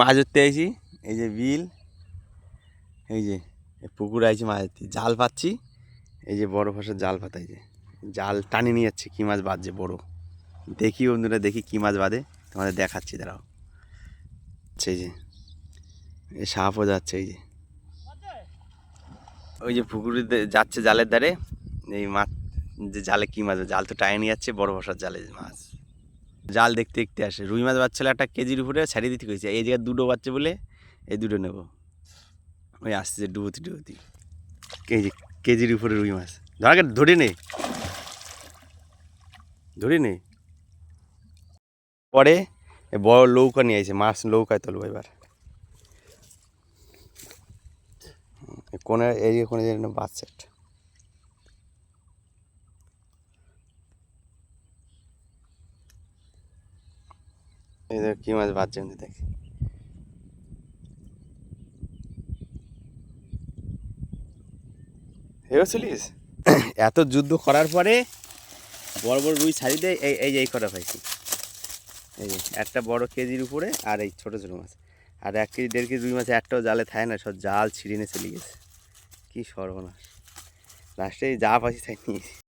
মাছ ধরতে আইছি, এই যে বিল, এই যে পুকুর আইছি মাছ ধরতে, জাল পাচ্ছি, এই যে বড় ফাঁসের জাল পাতা, এই যে জাল টানি নিয়ে যাচ্ছে, কী মাছ বাঁধছে বড়। দেখি বন্ধুরা, দেখি কী মাছ বাঁধে, তোমাদের দেখাচ্ছি, দাঁড়াও। এই যে এই সাপও যাচ্ছে, এই যে ওই যে পুকুরে যাচ্ছে জালের ধারে, এই মাছ যে জালে কী মাছ, জাল তো টানি নিয়ে যাচ্ছে, বড় ফাঁসার জালে মাছ। জাল দেখতে দেখতে আসে, রুই মাছ বাচ্চালে 1 কেজির উপরে ছাড়িয়ে দিতে কইছে, এই জায়গায় 2টো বাচ্চা বলে এই 2টো নেব। ওই আসছে ডুবতি ডুবতি, কেজির উপরে রুই মাছ। ধরে নে, ধরে নে। পরে বড় নৌকা নিয়ে আসে, মাছ নৌকায় তুলবো এবার। কোনে এই কোনে বাচ্চা একটা, এই দেখ কি মাছ বাচ্চা দেখ। চলিস এত যুদ্ধ করার পরে বড় বড় রুই ছাড়ি দেয়, এই কটা পাইছি। এই যে একটা বড় কেজির উপরে, আর এই ছোটো ছোটো মাছ। আর 1 কেজি 1.5 কেজি রুই মাছ একটাও জালে থাকে না, সব জাল ছিঁড়ে নিয়ে চলে গেছে। কি সর্বনাশ, লাস্টে যা পাইছি তাই নিয়েছি।